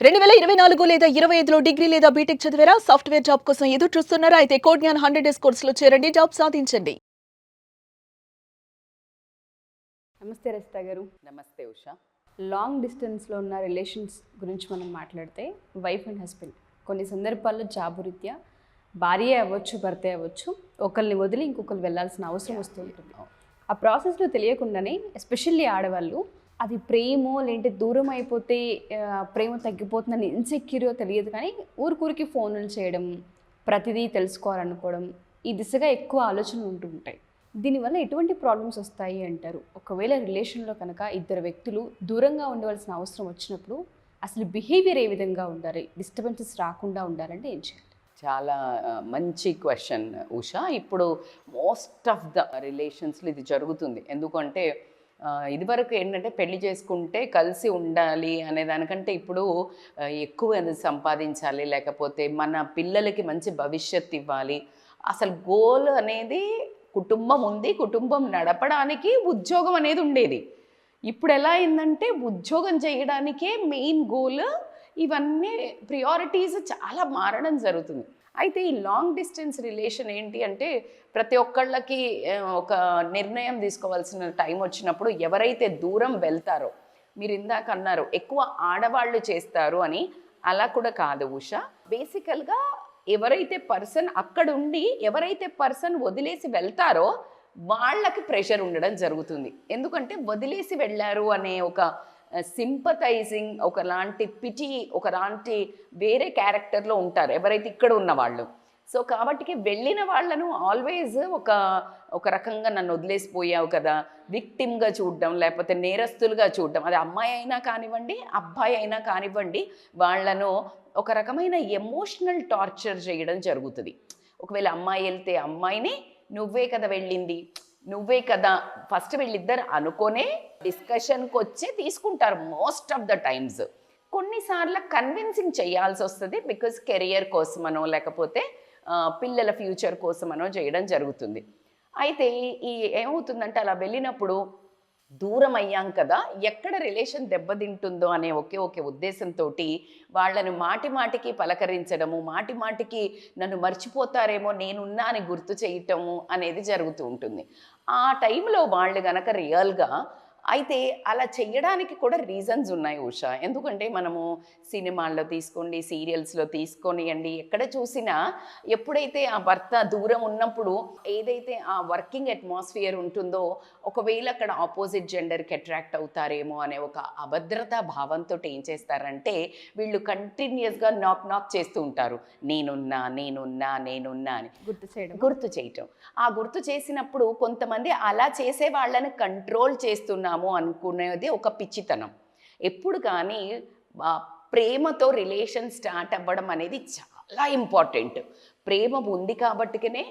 2024 లేదా 25లో డిగ్రీ లేదా బీటెక్ చదివారా? సాఫ్ట్‌వేర్ జాబ్ కోసం ఎదురు చూస్తున్నారా? అయితే కోడ్‌జ్ఞాన్ 100 డేస్ కోర్సులో చేరండి. జాబ్ సాధించండి. నమస్తే రచిత గారు. నమస్తే ఉషా. లాంగ్ డిస్టెన్స్లో ఉన్న రిలేషన్స్ గురించి మనం మాట్లాడితే వైఫ్ అండ్ హస్బెండ్ కొన్ని సందర్భాల్లో జాబు రీత్యా భార్య అవ్వచ్చు, భర్తే అవ్వచ్చు, ఒకరిని వదిలి ఇంకొకరు వెళ్ళాల్సిన అవసరం వస్తూ ఉంటుంది. ఆ ప్రాసెస్లో తెలియకుండానే ఎస్పెషల్లీ ఆడవాళ్ళు అది ప్రేమో లేదంటే దూరం అయిపోతే ప్రేమ తగ్గిపోతుందని ఇన్సెక్యూరో తెలియదు, కానీ ఊరికూరికి ఫోన్లు చేయడం, ప్రతిదీ తెలుసుకోవాలనుకోవడం, ఈ దిశగా ఎక్కువ ఆలోచనలు ఉంటూ ఉంటాయి. దీనివల్ల ఎటువంటి ప్రాబ్లమ్స్ వస్తాయి అంటారు? ఒకవేళ రిలేషన్లో కనుక ఇద్దరు వ్యక్తులు దూరంగా ఉండవలసిన అవసరం వచ్చినప్పుడు అసలు బిహేవియర్ ఏ విధంగా ఉండాలి, డిస్టర్బెన్సెస్ రాకుండా ఉండాలంటే ఏం చేయాలి? చాలా మంచి క్వశ్చన్ ఉషా. ఇప్పుడు మోస్ట్ ఆఫ్ ద రిలేషన్స్లో ఇది జరుగుతుంది. ఎందుకంటే ఇదివరకు ఏంటంటే పెళ్లి చేసుకుంటే కలిసి ఉండాలి అనే దానికంటే ఇప్పుడు ఎక్కువ సంపాదించాలి, లేకపోతే మన పిల్లలకి మంచి భవిష్యత్తు ఇవ్వాలి. అసలు గోల్ అనేది కుటుంబం ఉంది, కుటుంబం నడపడానికి ఉద్యోగం అనేది ఉండేది. ఇప్పుడు ఎలా అయిందంటే ఉద్యోగం చేయడానికే మెయిన్ గోల్. ఇవన్నీ ప్రియారిటీస్ చాలా మారడం జరుగుతుంది. అయితే ఈ లాంగ్ డిస్టెన్స్ రిలేషన్ ఏంటి అంటే ప్రతి ఒక్కళ్ళకి ఒక నిర్ణయం తీసుకోవాల్సిన టైం వచ్చినప్పుడు ఎవరైతే దూరం వెళ్తారో, మీరు ఇందాక అన్నారు ఎక్కువ ఆడవాళ్ళు చేస్తారు అని, అలా కూడా కాదు ఉషా. బేసికల్గా ఎవరైతే పర్సన్ అక్కడుండి ఎవరైతే పర్సన్ వదిలేసి వెళ్తారో వాళ్ళకి ప్రెషర్ ఉండడం జరుగుతుంది. ఎందుకంటే వదిలేసి వెళ్ళారు అనే ఒక సింపథైజింగ్, ఒకలాంటి పిటి, ఒకలాంటి వేరే క్యారెక్టర్లో ఉంటారు ఎవరైతే ఇక్కడ ఉన్న వాళ్ళు. సో కాబట్టి వెళ్ళిన వాళ్ళను ఆల్వేజ్ ఒక రకంగా నన్ను వదిలేసిపోయావు కదా, విక్టిమ్గా చూడడం, లేకపోతే నేరస్తులుగా చూడడం. అది అమ్మాయి అయినా కానివ్వండి, అబ్బాయి అయినా కానివ్వండి, వాళ్ళను ఒక రకమైన ఎమోషనల్ టార్చర్ చేయడం జరుగుతుంది. ఒకవేళ అమ్మాయి వెళ్తే అమ్మాయిని నువ్వే కదా వెళ్ళింది, నువ్వే కదా, ఫస్ట్ వీళ్ళిద్దరు అనుకోనే డిస్కషన్కి వచ్చే తీసుకుంటారు మోస్ట్ ఆఫ్ ద టైమ్స్. కొన్నిసార్లు కన్విన్సింగ్ చేయాల్సి వస్తుంది, బికాజ్ కెరియర్ కోసమనో లేకపోతే పిల్లల ఫ్యూచర్ కోసమనో చేయడం జరుగుతుంది. అయితే ఏమవుతుందంటే అలా వెళ్ళినప్పుడు దూరం అయ్యాం కదా, ఎక్కడ రిలేషన్ దెబ్బతింటుందో అనే ఒకే ఉద్దేశంతో వాళ్ళను మాటి మాటికి పలకరించడము, మాటి మాటికి నన్ను మర్చిపోతారేమో నేనున్నా అని గుర్తు చేయటము అనేది జరుగుతూ ఉంటుంది. ఆ టైంలో వాళ్ళు గనక రియల్గా అయితే అలా చెయ్యడానికి కూడా రీజన్స్ ఉన్నాయి ఉషా. ఎందుకంటే మనము సినిమాల్లో తీసుకోండి, సీరియల్స్లో తీసుకొనియండి, ఎక్కడ చూసినా ఎప్పుడైతే ఆ భర్త దూరం ఉన్నప్పుడు ఏదైతే ఆ వర్కింగ్ అట్మాస్ఫియర్ ఉంటుందో, ఒకవేళ అక్కడ ఆపోజిట్ జెండర్కి అట్రాక్ట్ అవుతారేమో అనే ఒక అభద్రతా భావంతో ఏం చేస్తారంటే వీళ్ళు కంటిన్యూస్గా నాక్ చేస్తూ ఉంటారు, నేనున్నా నేనున్నా నేనున్నా అని గుర్తు చేయటం. ఆ గుర్తు చేసినప్పుడు కొంతమంది అలా చేసే వాళ్ళని కంట్రోల్ చేస్తున్నాము అనుకునేది ఒక పిచ్చితనం. ఎప్పుడు కానీ ప్రేమతో రిలేషన్ స్టార్ట్ అవ్వడం అనేది చాలా ఇంపార్టెంట్. ప్రేమ ఉంది కాబట్టికనే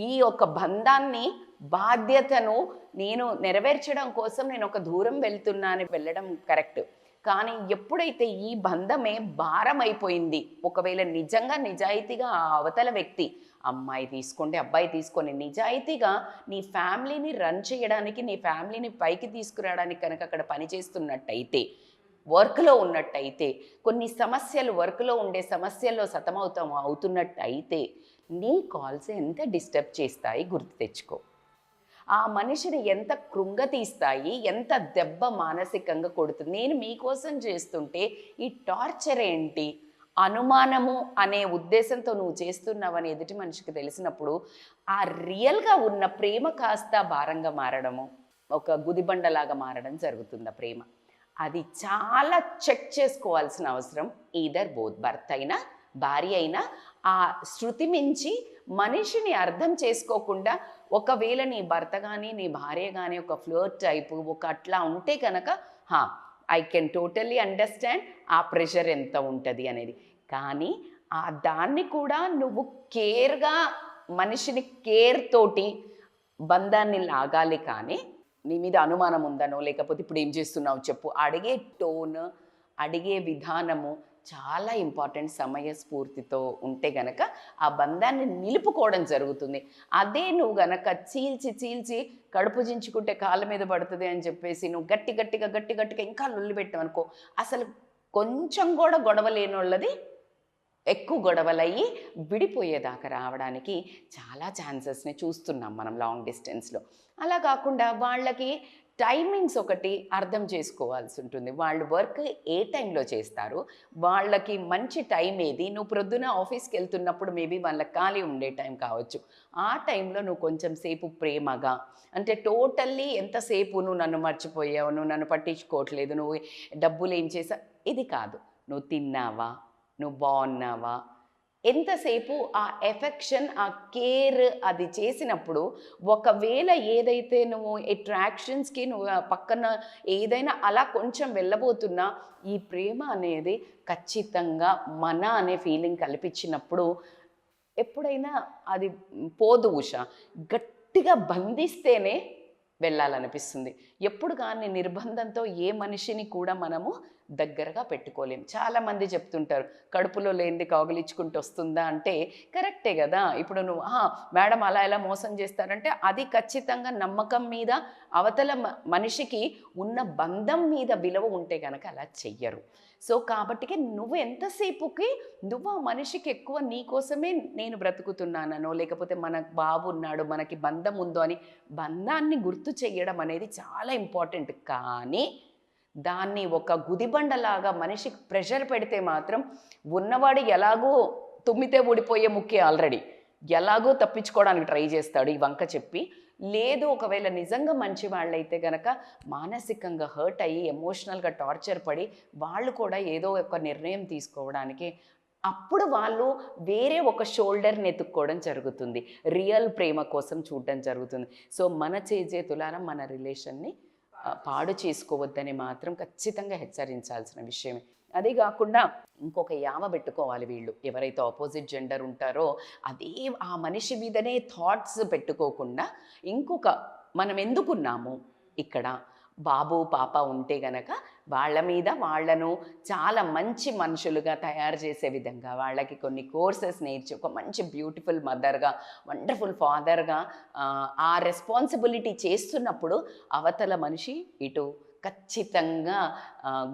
ఈ ఒక బంధాన్ని, బాధ్యతను నేను నెరవేర్చడం కోసం నేను ఒక దూరం వెళ్తున్నాను వెళ్ళడం కరెక్ట్. కానీ ఎప్పుడైతే ఈ బంధమే భారం అయిపోయింది, ఒకవేళ నిజంగా నిజాయితీగా ఆ అవతల వ్యక్తి, అమ్మాయి తీసుకోండి అబ్బాయి తీసుకొని, నిజాయితీగా నీ ఫ్యామిలీని రన్ చేయడానికి, నీ ఫ్యామిలీని పైకి తీసుకురావడానికి కనుక అక్కడ పనిచేస్తున్నట్టయితే, వర్క్లో ఉన్నట్టయితే, కొన్ని సమస్యలు వర్క్లో ఉండే సమస్యల్లో అవుతున్నట్టయితే నీ కాల్స్ ఎంత డిస్టర్బ్ చేస్తాయి గుర్తు తెచ్చుకో. ఆ మనిషిని ఎంత కృంగతీస్తాయి, ఎంత దెబ్బ మానసికంగా కొడుతుంది. నేను మీకోసం చేస్తుంటే ఈ టార్చర్ ఏంటి, అనుమానము అనే ఉద్దేశంతో నువ్వు చేస్తున్నావని ఎదుటి మనిషికి తెలిసినప్పుడు ఆ రియల్గా ఉన్న ప్రేమ కాస్త భారంగా మారడము, ఒక గుదిబండలాగా మారడం జరుగుతుంది ఆ ప్రేమ. అది చాలా చెక్ చేసుకోవాల్సిన అవసరం ఈదర్ బోత్, భర్త అయినా భార్య అయినా. ఆ శృతి మించి మనిషిని అర్థం చేసుకోకుండా, ఒకవేళ నీ భర్త కానీ నీ భార్య కానీ ఒక ఫ్లర్ట్ టైపు ఒక అట్లా ఉంటే కనుక ఐ కెన్ టోటల్లీ అండర్స్టాండ్ ఆ ప్రెషర్ ఎంత ఉంటుంది అనేది. కానీ దాన్ని కూడా నువ్వు కేర్గా, మనిషిని కేర్ తోటి బంధాన్ని లాగాలి. కానీ నీ మీద అనుమానం ఉందనో, లేకపోతే ఇప్పుడు ఏం చేస్తున్నావు చెప్పు, అడిగే టోన్, అడిగే విధానము చాలా ఇంపార్టెంట్. సమయస్ఫూర్తితో ఉంటే గనక ఆ బంధాన్ని నిలుపుకోవడం జరుగుతుంది. అదే నువ్వు గనక చీల్చి కడుపు చించుకుంటే కాళ్ళ మీద పడుతుంది అని చెప్పేసి నువ్వు గట్టిగా ఇంకా లొల్లి పెట్టావు అనుకో, అసలు కొంచెం కూడా గొడవ లేని వాళ్ళది ఎక్కువ గొడవలయ్యి విడిపోయేదాకా రావడానికి చాలా ఛాన్సెస్ని చూస్తున్నాం మనం లాంగ్ డిస్టెన్స్లో. అలా కాకుండా వాళ్ళకి టైమింగ్స్ ఒకటి అర్థం చేసుకోవాల్సి ఉంటుంది. వాళ్ళు వర్క్ ఏ టైంలో చేస్తారు, వాళ్ళకి మంచి టైం ఏది. నువ్వు ప్రొద్దున ఆఫీస్కి వెళ్తున్నప్పుడు మేబీ వాళ్ళకి ఖాళీ ఉండే టైం కావచ్చు. ఆ టైంలో నువ్వు కొంచెం సేపు ప్రేమగా, అంటే టోటల్లీ ఎంతసేపు నువ్వు నన్ను మర్చిపోయావు, నువ్వు నన్ను పట్టించుకోవట్లేదు, నువ్వు డబ్బులు ఏం చేసావు, ఇది కాదు. నువ్వు తిన్నావా, నువ్వు బాగున్నావా, ఎంతసేపు ఆ ఎఫెక్షన్, ఆ కేర్ అది చేసినప్పుడు, ఒకవేళ ఏదైతే నువ్వు అట్రాక్షన్స్కి నువ్వు పక్కన ఏదైనా అలా కొంచెం వెళ్ళబోతున్నా, ఈ ప్రేమ అనేది ఖచ్చితంగా మన అనే ఫీలింగ్ కల్పించినప్పుడు ఎప్పుడైనా అది పోదు ఉషా. గట్టిగా బంధిస్తేనే వెళ్ళాలనిపిస్తుంది. ఎప్పుడు కానీ నిర్బంధంతో ఏ మనిషిని కూడా మనము దగ్గరగా పెట్టుకోలేం. చాలామంది చెప్తుంటారు కడుపులో లేనిది కౌగిలించుకుంటూ వస్తుందా అంటే కరెక్టే కదా. ఇప్పుడు నువ్వు మేడం అలా ఎలా మోసం చేస్తారంటే అది ఖచ్చితంగా నమ్మకం మీద, అవతల మనిషికి ఉన్న బంధం మీద విలువ ఉంటే కనుక అలా చెయ్యరు. సో కాబట్టికి నువ్వు ఎంతసేపుకి నువ్వు ఆ మనిషికి ఎక్కువ నీ కోసమే నేను బ్రతుకుతున్నానో, లేకపోతే మన బాబు ఉన్నాడు, మనకి బంధం ఉందో అని బంధాన్ని గుర్తు చెయ్యడం అనేది చాలా ఇంపార్టెంట్. కానీ దాన్ని ఒక గుదిబండలాగా మనిషికి ప్రెషర్ పెడితే మాత్రం ఉన్నవాడు ఎలాగో తుమ్మితే ఊడిపోయే ముఖ్య ఆల్రెడీ ఎలాగో తప్పించుకోవడానికి ట్రై చేస్తాడు ఈ వంక చెప్పి. లేదు, ఒకవేళ నిజంగా మంచి వాళ్ళైతే గనక మానసికంగా హర్ట్ అయ్యి ఎమోషనల్గా టార్చర్ పడి వాళ్ళు కూడా ఏదో ఒక నిర్ణయం తీసుకోవడానికి అప్పుడు వాళ్ళు వేరే ఒక షోల్డర్ని ఎత్తుక్కోవడం జరుగుతుంది. రియల్ ప్రేమ కోసం చూడడం జరుగుతుంది. సో మన చేతులారా మన రిలేషన్ని పాడు చేసుకోవద్దని మాత్రం ఖచ్చితంగా హెచ్చరించాల్సిన విషయమే. అదే కాకుండా ఇంకొక యావ పెట్టుకోవాలి వీళ్ళు ఎవరైతే ఆపోజిట్ జెండర్ ఉంటారో, అదే ఆ మనిషి మీదనే థాట్స్ పెట్టుకోకుండా ఇంకొక మనం ఎందుకున్నాము ఇక్కడ, బాబు పాప ఉంటే గనక వాళ్ళ మీద వాళ్ళను చాలా మంచి మనుషులుగా తయారు చేసే విధంగా వాళ్ళకి కొన్ని కోర్సెస్ నేర్చి ఒక మంచి బ్యూటిఫుల్ మదర్గా, వండర్ఫుల్ ఫాదర్గా ఆ రెస్పాన్సిబిలిటీ చేస్తున్నప్పుడు అవతల మనిషి ఇటు ఖచ్చితంగా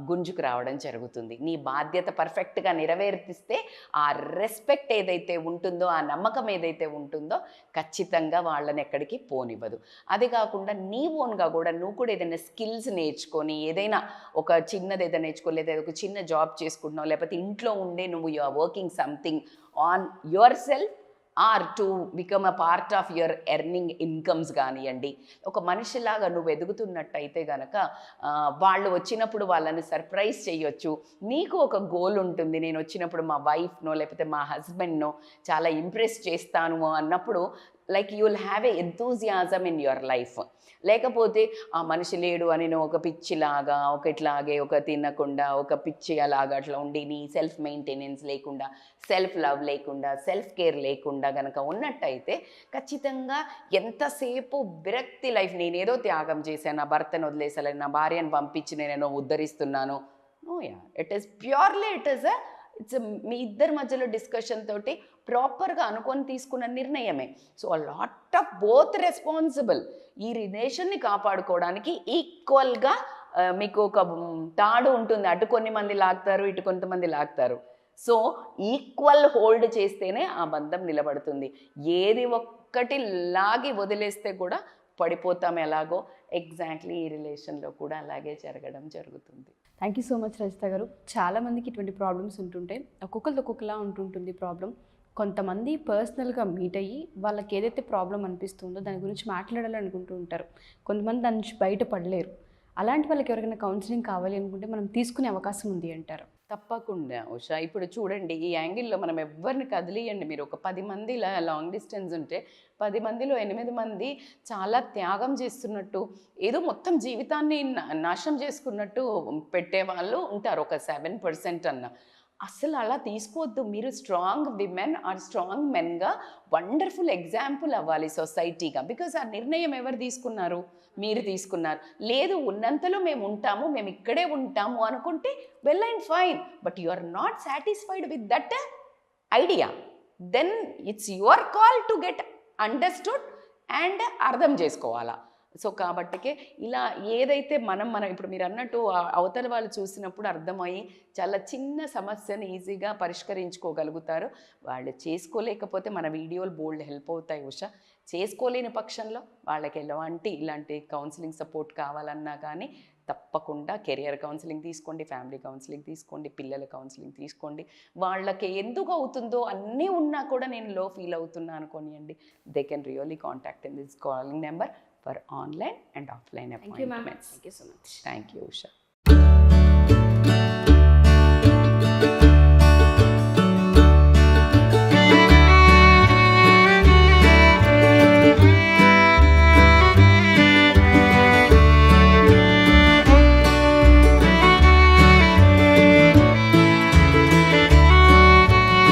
గుంజుకు రావడం జరుగుతుంది. నీ బాధ్యత పర్ఫెక్ట్గా నెరవేర్తిస్తే ఆ రెస్పెక్ట్ ఏదైతే ఉంటుందో, ఆ నమ్మకం ఏదైతే ఉంటుందో ఖచ్చితంగా వాళ్ళని ఎక్కడికి పోనివ్వదు. అది కాకుండా నీ ఓన్గా కూడా నువ్వు కూడా ఏదైనా స్కిల్స్ నేర్చుకొని, ఏదైనా ఒక చిన్నది ఏదైనా నేర్చుకో, లేదా ఒక చిన్న జాబ్ చేసుకుంటున్నావు, లేకపోతే ఇంట్లో ఉండే నువ్వు you are working something on yourself or to become a part of your earning incomes కానివ్వండి. ఒక మనిషిలాగా నువ్వు ఎదుగుతున్నట్టయితే కనుక వాళ్ళు వచ్చినప్పుడు వాళ్ళని సర్ప్రైజ్ చేయొచ్చు. నీకు ఒక గోల్ ఉంటుంది, నేను వచ్చినప్పుడు మా వైఫ్నో లేకపోతే మా హస్బెండ్నో చాలా ఇంప్రెస్ చేస్తాను అన్నప్పుడు like you will have a enthusiasm in your life. లేకపోతే ఆ మనిషి లేడు అని నువ్వు ఒక పిచ్చిలాగా, ఒక ఇట్లాగే ఒక తినకుండా ఒక పిచ్చి అలాగా అట్లా ఉండి నీ సెల్ఫ్ మెయింటెనెన్స్ లేకుండా, సెల్ఫ్ లవ్ లేకుండా, సెల్ఫ్ కేర్ లేకుండా కనుక ఉన్నట్టయితే ఖచ్చితంగా ఎంతసేపు విరక్తి లైఫ్, నేనేదో త్యాగం చేశాను, నా భర్తను వదిలేసాను, నా భార్యను పంపించి నేను ఉద్ధరిస్తున్నాను. No yeah, it is purely it's మీ ఇద్దరి మధ్యలో డిస్కషన్ తోటి ప్రాపర్గా అనుకొని తీసుకున్న నిర్ణయమే. So a lot of both responsible. ఈ రిలేషన్ని కాపాడుకోవడానికి ఈక్వల్గా మీకు ఒక తాడు ఉంటుంది, అటు కొన్ని మంది లాగుతారు, ఇటు కొంతమంది లాగుతారు. సో ఈక్వల్ హోల్డ్ చేస్తేనే ఆ బంధం నిలబడుతుంది. ఏది ఒక్కటి లాగి వదిలేస్తే కూడా పడిపోతాం ఎలాగో, ఎగ్జాక్ట్లీ ఈ రిలేషన్లో కూడా అలాగే జరగడం జరుగుతుంది. Thank you so much Rajitha గారు. చాలామందికి ఇటువంటి ప్రాబ్లమ్స్ ఉంటుంటాయి, ఒక్కొక్కరిది ఒక్కొక్కలా ఉంటుంటుంది ప్రాబ్లం. కొంతమంది పర్సనల్గా మీట్ అయ్యి వాళ్ళకి ఏదైతే ప్రాబ్లం అనిపిస్తుందో దాని గురించి మాట్లాడాలని అనుకుంటూ ఉంటారు. కొంతమంది దాని నుంచి బయటపడలేరు. అలాంటి వాళ్ళకి ఎవరికైనా కౌన్సిలింగ్ కావాలి అనుకుంటే మనం తీసుకునే అవకాశం ఉంది అంటారు? తప్పకుండా ఉషా. ఇప్పుడు చూడండి, ఈ యాంగిల్లో మనం ఎవరిని కదిలియండి, మీరు ఒక 10 మంది ఇలా లాంగ్ డిస్టెన్స్ ఉంటే 10 మందిలో 8 మంది చాలా త్యాగం చేస్తున్నట్టు, ఏదో మొత్తం జీవితాన్ని నాశనం చేసుకున్నట్టు పెట్టేవాళ్ళు ఉంటారు, ఒక 7% అన్న. అసలు అలా తీసుకోవద్దు. మీరు స్ట్రాంగ్ విమెన్ ఆర్ స్ట్రాంగ్ మెన్గా వండర్ఫుల్ ఎగ్జాంపుల్ అవ్వాలి సొసైటీగా. బికాజ్ ఆ నిర్ణయం ఎవరు తీసుకున్నారు? మీరు తీసుకున్నారు. లేదు, ఉన్నంతలో మేము ఉంటాము, మేము ఇక్కడే ఉంటాము అనుకుంటే well and fine. But you are not satisfied with that idea, then it's your call to get understood and అర్థం చేసుకోవాలా. సో కాబట్టికే ఇలా ఏదైతే మనం ఇప్పుడు మీరు అన్నట్టు అవతల వాళ్ళు చూసినప్పుడు అర్థమయ్యి చాలా చిన్న సమస్యను ఈజీగా పరిష్కరించుకోగలుగుతారు. వాళ్ళు చేసుకోలేకపోతే మన వీడియోలు బోల్డ్ హెల్ప్ అవుతాయి ఉషా. చేసుకోలేని పక్షంలో వాళ్ళకి ఇలాంటి కౌన్సిలింగ్ సపోర్ట్ కావాలన్నా కానీ తప్పకుండా కెరియర్ కౌన్సిలింగ్ తీసుకోండి, ఫ్యామిలీ కౌన్సిలింగ్ తీసుకోండి, పిల్లల కౌన్సిలింగ్ తీసుకోండి. వాళ్ళకి ఎందుకు అవుతుందో అన్నీ ఉన్నా కూడా నేను లో ఫీల్ అవుతున్నా అనుకోనియండి, they can really contact in this calling number for online and offline thank you ma'am. Appointments. Thank you so much. Thank you Usha.